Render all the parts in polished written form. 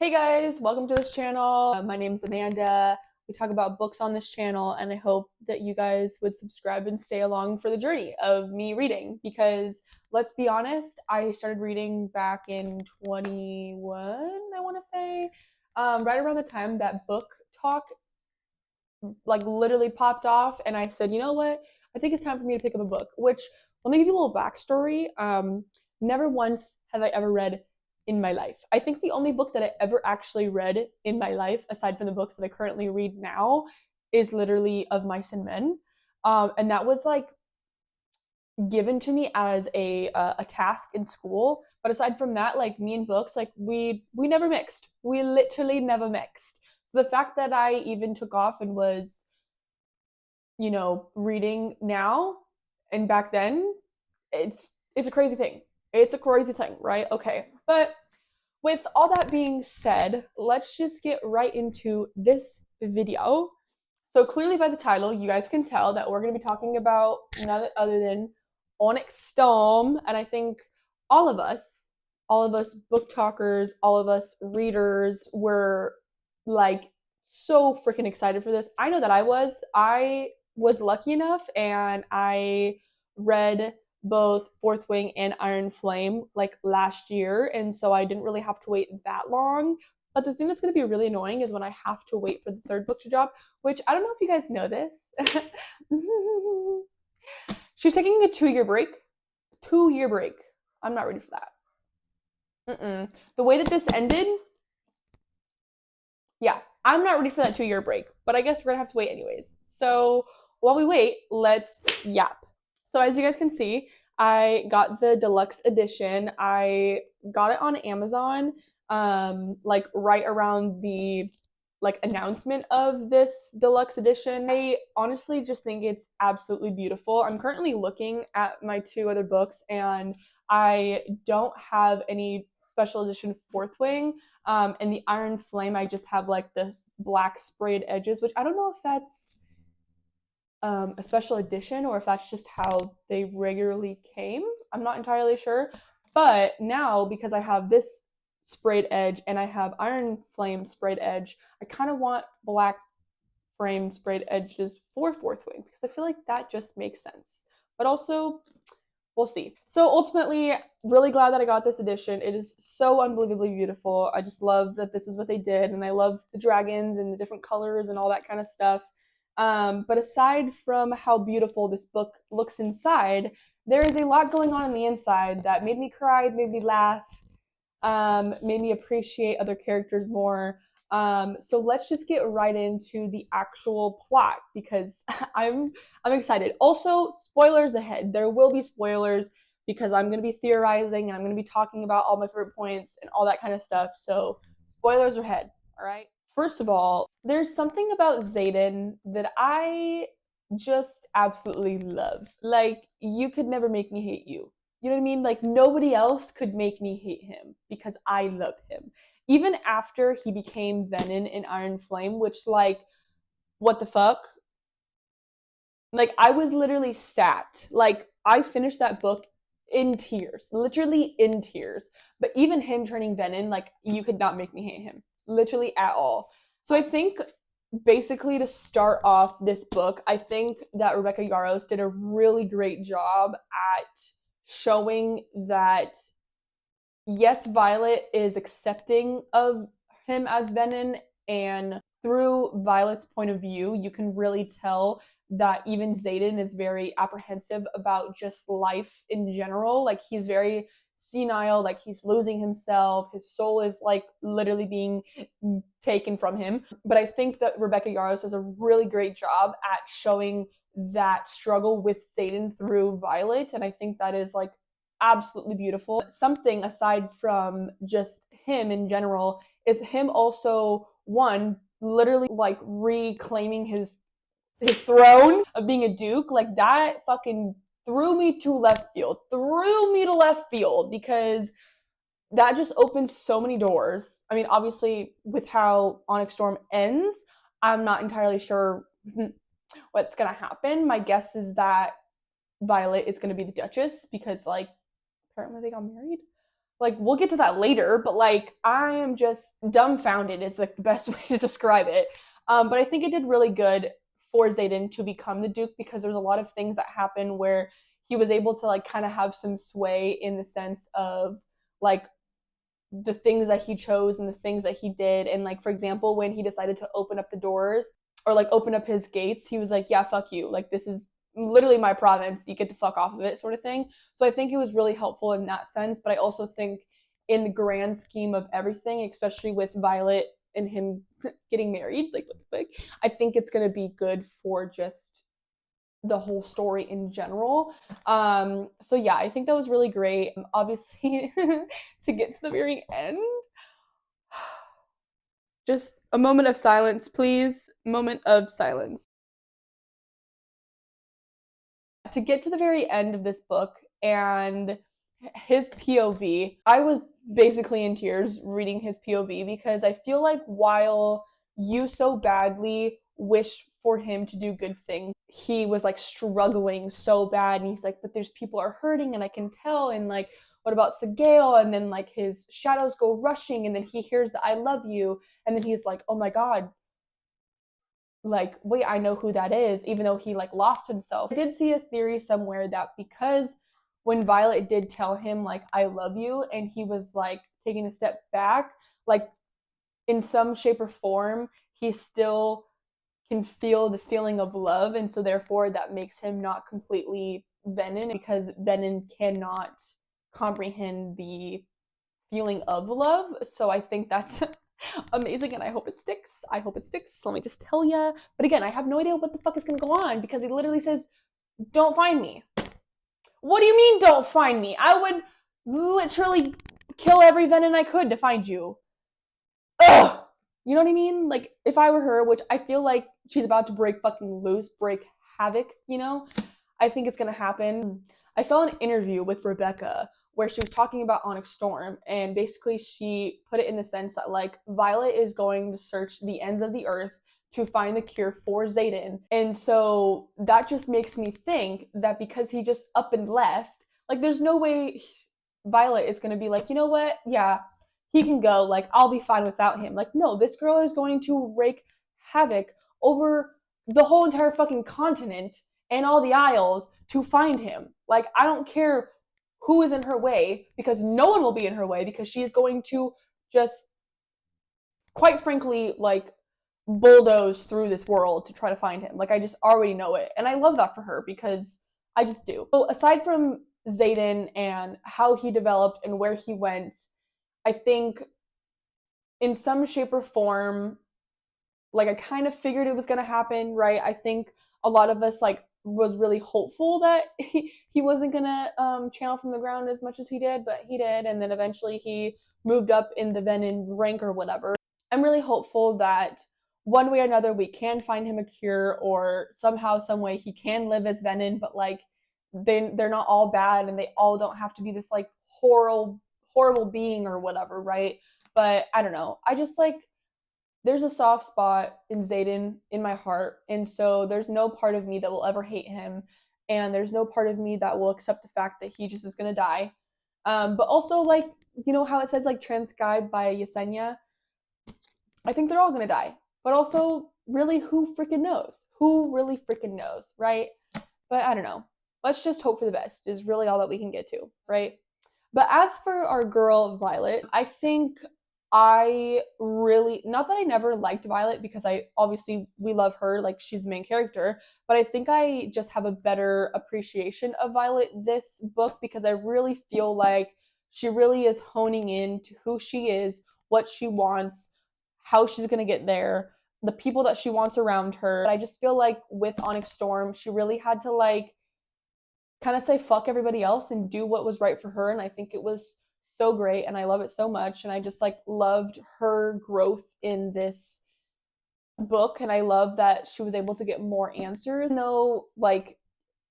Hey guys, welcome to this channel. My name is Amanda. We talk about books on this channel, and I hope that you guys would subscribe and stay along for the journey of me reading because let's be honest, I started reading back in 21, I want to say, right around the time that book talk like literally popped off, and I said, you know what? I think it's time for me to pick up a book. Which let me give you a little backstory. Never once have I ever read in my life. I think the only book that I ever actually read in my life, aside from the books that I currently read now, is literally Of Mice and Men, and that was like given to me as a task in school. But aside from that, like me and books, like we never mixed. We literally never mixed. So the fact that I even took off and was reading now and back then, it's a crazy thing. It's a crazy thing, right? Okay. But with all that being said, let's just get right into this video. So clearly by the title, you guys can tell that we're going to be talking about none other than Onyx Storm, and I think all of us book talkers, all of us readers were like so freaking excited for this. I know that I was lucky enough and I read both Fourth Wing and Iron Flame like last year, and so I didn't really have to wait that long. But the thing that's going to be really annoying is when I have to wait for the third book to drop, which I don't know if you guys know this. She's taking a 2 year break. 2 year break. I'm not ready for that. The way that this ended, yeah, I'm not ready for that 2 year break, but I guess we're gonna have to wait anyways. So while we wait, let's yap. So as you guys can see, I got the deluxe edition. I got it on Amazon, like right around the like announcement of this deluxe edition. I honestly just think it's absolutely beautiful. I'm currently looking at my two other books, and I don't have any special edition Fourth Wing. And the Iron Flame, I just have like the black sprayed edges, which I don't know if that's a special edition or if that's just how they regularly came. I'm not entirely sure. But now, because I have this sprayed edge and I have Iron Flame sprayed edge, I kind of want black frame sprayed edges for Fourth Wing because I feel like that just makes sense. But also, we'll see. So ultimately, really glad that I got this edition. It is so unbelievably beautiful. I just love that this is what they did, and I love the dragons and the different colors and all that kind of stuff. But aside from how beautiful this book looks inside, there is a lot going on the inside that made me cry, made me laugh, made me appreciate other characters more. So let's just get right into the actual plot because I'm excited. Also, spoilers ahead. There will be spoilers because I'm going to be theorizing and I'm going to be talking about all my favorite points and all that kind of stuff. So spoilers ahead, all right? First of all, there's something about Xaden that I just absolutely love. Like, you could never make me hate you. You know what I mean? Like, nobody else could make me hate him because I love him. Even after he became Venom in Iron Flame, which, like, what the fuck? Like, I was literally sat. Like, I finished that book in tears, literally in tears. But even him turning Venom, like, you could not make me hate him, literally at all. So I think basically to start off this book, I think that Rebecca Yarros did a really great job at showing that yes, Violet is accepting of him as Venom, and through Violet's point of view, you can really tell that even Xaden is very apprehensive about just life in general. Like, he's very senile, like he's losing himself, his soul is like literally being taken from him. But I think that Rebecca Yarros does a really great job at showing that struggle with Xaden through Violet, and I think that is like absolutely beautiful. Something aside from just him in general is him also, one, literally like reclaiming his throne of being a duke. Like, that fucking threw me to left field. Threw me to left field because that just opens so many doors. I mean, obviously, with how Onyx Storm ends, I'm not entirely sure what's gonna happen. My guess is that Violet is gonna be the Duchess because, like, apparently they got married. like we'll get to that later, but like I am just dumbfounded is like the best way to describe it. But I think it did really good for Zayden to become the Duke because there's a lot of things that happen where he was able to like kind of have some sway in the sense of like the things that he chose and the things that he did. And like for example, when he decided to open up the doors or like open up his gates, he was like, yeah, fuck you. Like this is literally my province. You get the fuck off of it, sort of thing. So I think it was really helpful in that sense. But I also think in the grand scheme of everything, especially with Violet and him getting married, like what the fuck, I think it's gonna be good for just the whole story in general. So yeah, I think that was really great. Obviously, to get to the very end, just a moment of silence, please. Moment of silence. To get to the very end of this book and his POV, I was basically in tears reading his POV because I feel like while you so badly wish for him to do good things, he was like struggling so bad and he's like, but there's people are hurting and I can tell, and like what about Segale? And then like his shadows go rushing and then he hears the I love you and then he's like, oh my god, like wait, I know who that is, even though he like lost himself. I did see a theory somewhere that because when Violet did tell him like I love you and he was like taking a step back, like in some shape or form he still can feel the feeling of love, and so therefore that makes him not completely Venom because Venom cannot comprehend the feeling of love. So I think that's amazing and I hope it sticks. I hope it sticks. Let me just tell ya. But again, I have no idea what the fuck is gonna go on because he literally says, don't find me. What do you mean, don't find me? I would literally kill every Venom I could to find you. Ugh! You know what I mean? Like, if I were her, which I feel like she's about to break fucking loose, break havoc, you know? I think it's gonna happen. I saw an interview with Rebecca where she was talking about Onyx Storm, and basically she put it in the sense that like Violet is going to search the ends of the earth to find the cure for Zayden. And so that just makes me think that because he just up and left, like there's no way Violet is gonna be like, you know what? Yeah, he can go. Like, I'll be fine without him. Like, no, this girl is going to wreak havoc over the whole entire fucking continent and all the isles to find him. Like, I don't care who is in her way because no one will be in her way because she is going to just, quite frankly, like, bulldoze through this world to try to find him. Like, I just already know it. And I love that for her because I just do. So, aside from Zayden and how he developed and where he went, I think in some shape or form, like I kind of figured it was gonna happen, right? I think a lot of us like was really hopeful that he wasn't gonna channel from the ground as much as he did, but he did, and then eventually he moved up in the Venom rank or whatever. I'm really hopeful that one way or another we can find him a cure, or somehow, some way he can live as Venom, but like they're not all bad and they all don't have to be this like horrible being or whatever, right? But I don't know. I just like there's a soft spot in Zayden in my heart, and so there's no part of me that will ever hate him, and there's no part of me that will accept the fact that he just is gonna die. But also like you know how it says like transcribed by Yesenia, I think they're all gonna die. But also, really, who freaking knows? Who really freaking knows, right? But I don't know. Let's just hope for the best, is really all that we can get to, right? But as for our girl Violet, I think I really, not that I never liked Violet because I obviously we love her, like she's the main character, but I think I just have a better appreciation of Violet this book because I really feel like she really is honing in to who she is, what she wants, how she's going to get there, the people that she wants around her. I just feel like with Onyx Storm, she really had to like kind of say fuck everybody else and do what was right for her, and I think it was so great and I love it so much, and I just like loved her growth in this book, and I love that she was able to get more answers. No, like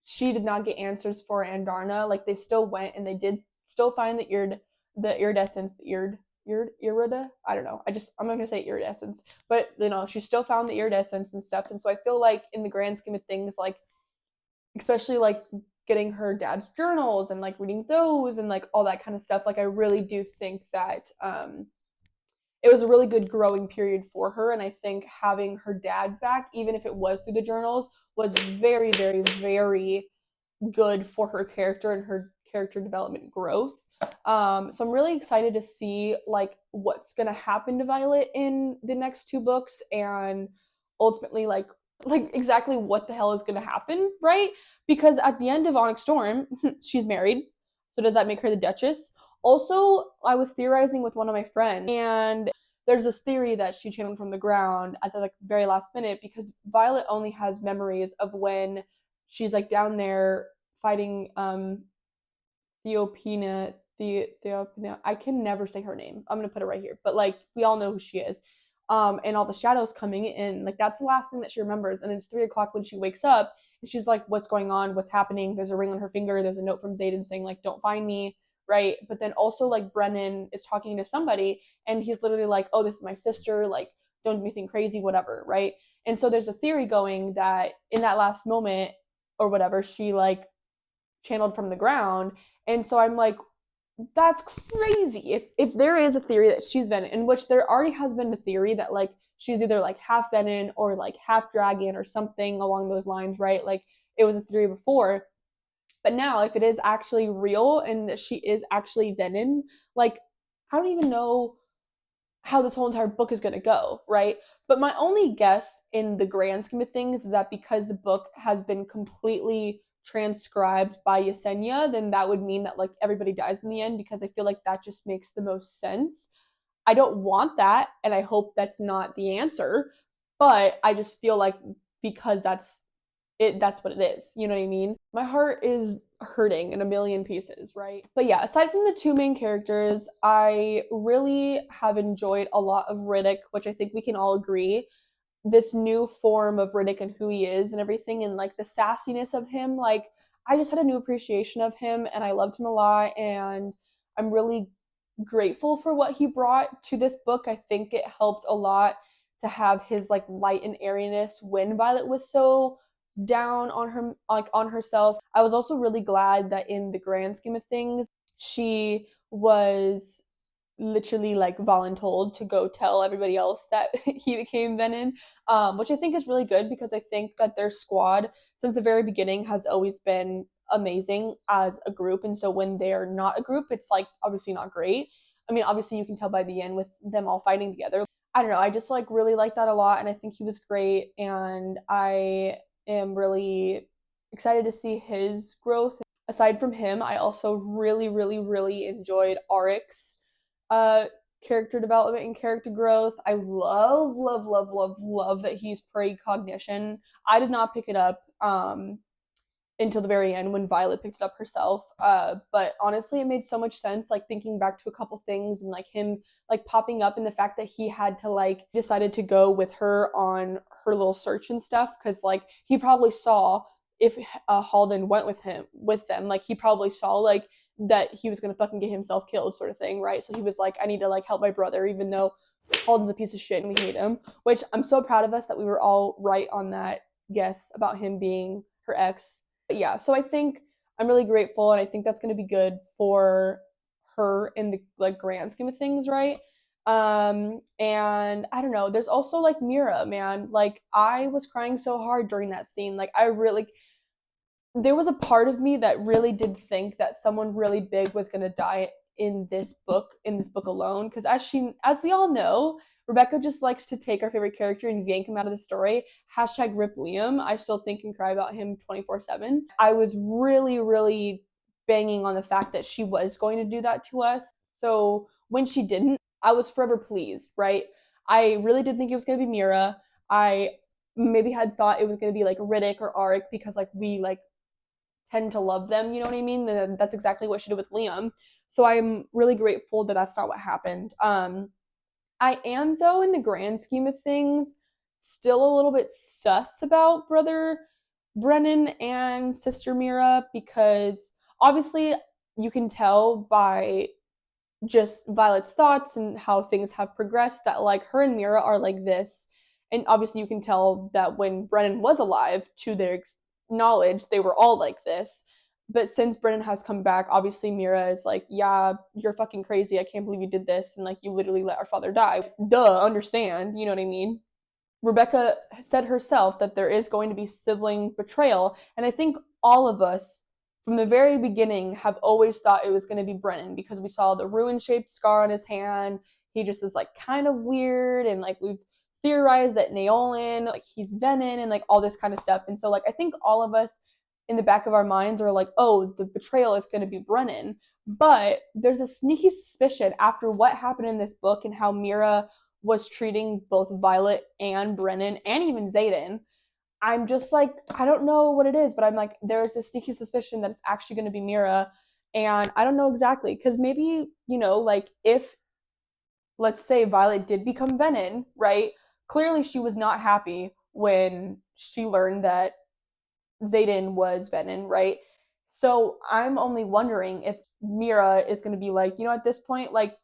she did not get answers for Andarna, like they still went and they did still find the iridescence, the irida, I don't know, I'm not gonna say iridescence, but you know she still found the iridescence and stuff, and so I feel like in the grand scheme of things, like especially like getting her dad's journals and like reading those and like all that kind of stuff. Like I really do think that it was a really good growing period for her. And I think having her dad back, even if it was through the journals, was very, very, very good for her character and her character development growth. So I'm really excited to see like what's gonna happen to Violet in the next two books, and ultimately like exactly what the hell is gonna happen, right? Because at the end of Onyx Storm, she's married. So does that make her the Duchess? Also, I was theorizing with one of my friends, and there's this theory that she channeled from the ground at the like very last minute, because Violet only has memories of when she's like down there fighting Theopina. I can never say her name. I'm gonna put it right here, but like we all know who she is. And all the shadows coming in, like that's the last thing that she remembers. And it's 3 o'clock when she wakes up, and she's like, "What's going on? What's happening?" There's a ring on her finger. There's a note from Xaden saying like, "Don't find me." Right. But then also like Brennan is talking to somebody, and he's literally like, "Oh, this is my sister. Like, don't do anything crazy, whatever." Right. And so there's a theory going that in that last moment or whatever, she like channeled from the ground. And so I'm like, that's crazy. If there is a theory that she's Venom, in which there already has been a theory that like she's either like half Venom or like half dragon or something along those lines, right? Like it was a theory before. But now if it is actually real and that she is actually Venom, like I don't even know how this whole entire book is going to go, right? But my only guess in the grand scheme of things is that because the book has been completely transcribed by Yesenia, then that would mean that like everybody dies in the end, because I feel like that just makes the most sense. I don't want that, and I hope that's not the answer, but I just feel like because that's what it is. You know what I mean? My heart is hurting in a million pieces, right? But yeah, aside from the two main characters, I really have enjoyed a lot of Riddick, which I think we can all agree. This new form of Riddick and who he is and everything, and like the sassiness of him. Like, I just had a new appreciation of him, and I loved him a lot. And I'm really grateful for what he brought to this book. I think it helped a lot to have his like light and airiness when Violet was so down on her, like on herself. I was also really glad that in the grand scheme of things, she was literally like voluntold to go tell everybody else that he became Venom, which I think is really good, because I think that their squad since the very beginning has always been amazing as a group. And so when they're not a group, it's like obviously not great. I mean, obviously you can tell by the end with them all fighting together. I don't know, I just like really like that a lot, and I think he was great, and I am really excited to see his growth. Aside from him, I also really, really, really enjoyed Oryx uh character development and character growth. I love, love, love, love, love that he's precognition. I did not pick it up until the very end when Violet picked it up herself. But honestly, it made so much sense, like thinking back to a couple things and like him like popping up, and the fact that he had to like decided to go with her on her little search and stuff, because like he probably saw if Halden went with them, like he probably saw like that he was gonna fucking get himself killed, sort of thing, right? So he was like, I need to like help my brother, even though Halden's a piece of shit and we hate him. Which I'm so proud of us that we were all right on that guess about him being her ex. But yeah, so I think I'm really grateful, and I think that's going to be good for her in the like grand scheme of things, right? And I don't know, there's also like Mira, man. Like I was crying so hard during that scene. Like I really, there was a part of me that really did think that someone really big was going to die in this book alone, because as we all know, Rebecca just likes to take our favorite character and yank him out of the story. Hashtag rip Liam. I still think and cry about him 24/7. I was really, really banging on the fact that she was going to do that to us. So when she didn't, I was forever pleased, right? I really did think it was going to be Mira. I maybe had thought it was going to be like Riddick or Arik, because like we like tend to love them, you know what I mean? And that's exactly what she did with Liam. So I'm really grateful that that's not what happened. I am, though, in the grand scheme of things, still a little bit sus about brother Brennan and sister Mira, because obviously you can tell by just Violet's thoughts and how things have progressed that like her and Mira are like this. And obviously you can tell that when Brennan was alive, to their knowledge, they were all like this. But since Brennan has come back, obviously Mira is like, yeah, you're fucking crazy. I can't believe you did this. And like, you literally let our father die. Duh, understand. You know what I mean? Rebecca said herself that there is going to be sibling betrayal. And I think all of us from the very beginning have always thought it was going to be Brennan because we saw the ruin shaped scar on his hand. He just is like kind of weird. And like we've theorized that Naolin, like he's Venin and like all this kind of stuff. And so like I think all of us in the back of our minds are like, oh, the betrayal is going to be Brennan. But there's a sneaky suspicion after what happened in this book and how Mira was treating both Violet and Brennan and even Xaden. I'm just like, I don't know what it is, but I'm like, there's a sneaky suspicion that it's actually going to be Mira. And I don't know exactly. Because maybe, you know, like if, let's say, Violet did become Venin, right? Clearly she was not happy when she learned that Xaden was Venin, right? So I'm only wondering if Mira is going to be like, you know, at this point, like,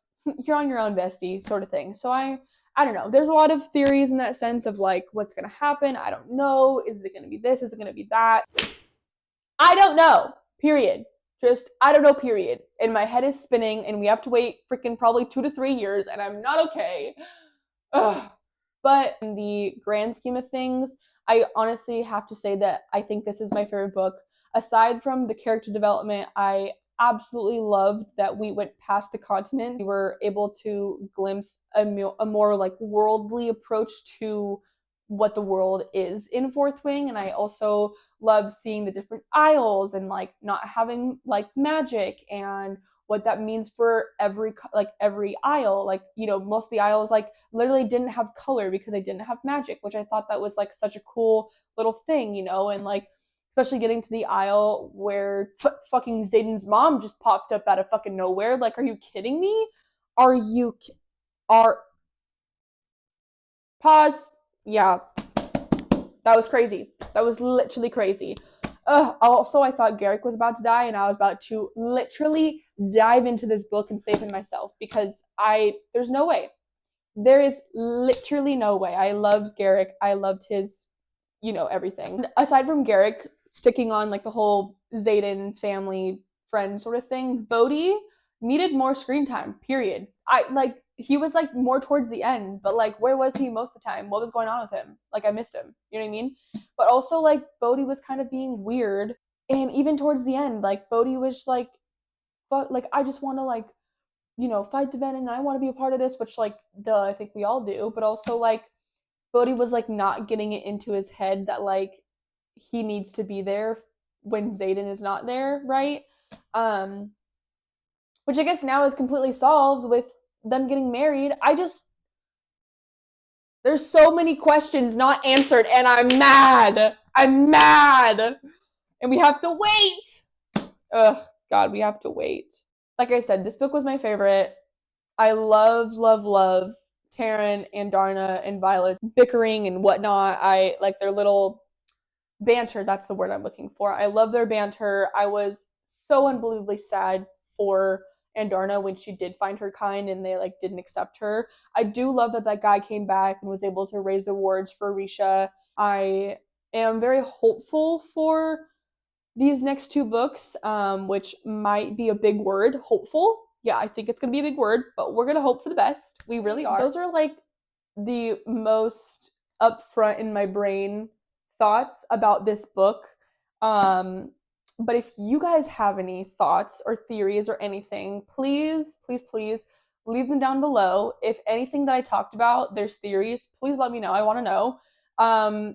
you're on your own, bestie, sort of thing. So I don't know. There's a lot of theories in that sense of like what's going to happen. I don't know. Is it going to be this? Is it going to be that? I don't know. Period. Just I don't know. Period. And my head is spinning, and we have to wait freaking probably 2 to 3 years, and I'm not okay. Ugh. But in the grand scheme of things, I honestly have to say that I think this is my favorite book. Aside from the character development, I absolutely loved that we went past the continent. We were able to glimpse a more like worldly approach to what the world is in Fourth Wing. And I also love seeing the different isles and like not having like magic and what that means for every isle. Like, you know, most of the isles like literally didn't have color because they didn't have magic, which I thought that was like such a cool little thing, you know, and like especially getting to the isle where fucking Xaden's mom just popped up out of fucking nowhere. Like, are you kidding me? Are you are pause? Yeah, that was crazy. That was literally crazy. Also, I thought Garrick was about to die, and I was about to literally dive into this book and save him myself because there's no way. There is literally no way. I loved Garrick. I loved his, you know, everything. Aside from Garrick sticking on like the whole Xaden family friend sort of thing, Bodhi needed more screen time, period. I like he was like more towards the end, but like where was he most of the time? What was going on with him? Like I missed him. You know what I mean? But also like Bodhi was kind of being weird. And even towards the end, like Bodhi was like, fuck, like I just want to like, you know, fight the venom and I want to be a part of this, which like duh, I think we all do. But also like Bodhi was like not getting it into his head that like he needs to be there when Xaden is not there, right? Um, which I guess now is completely solved with them getting married. There's so many questions not answered, and I'm mad. I'm mad. And we have to wait. Ugh, God, we have to wait. Like I said, this book was my favorite. I love Taryn and Darna and Violet bickering and whatnot. I like their little banter. That's the word I'm looking for. I love their banter. I was so unbelievably sad for Andarna when she did find her kind and they like didn't accept her. I do love that that guy came back and was able to raise awards for Risha. I am very hopeful for these next two books, which might be a big word. Hopeful. Yeah, I think it's gonna be a big word, but we're gonna hope for the best. We really are. Those are like the most upfront in my brain thoughts about this book. Um, but if you guys have any thoughts or theories or anything, please leave them down below. If anything that I talked about, there's theories, please let me know. I want to know.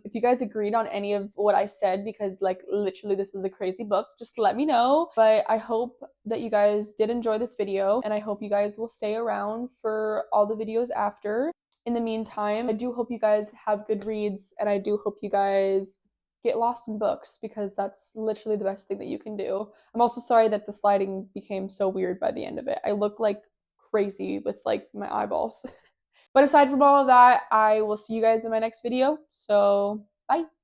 If you guys agreed on any of what I said, because like literally this was a crazy book, just let me know. But I hope that you guys did enjoy this video, and I hope you guys will stay around for all the videos after. In the meantime, I do hope you guys have good reads, and I do hope you guys get lost in books because that's literally the best thing that you can do. I'm also sorry that the sliding became so weird by the end of it. I look like crazy with like my eyeballs. But aside from all of that, I will see you guys in my next video. So, bye.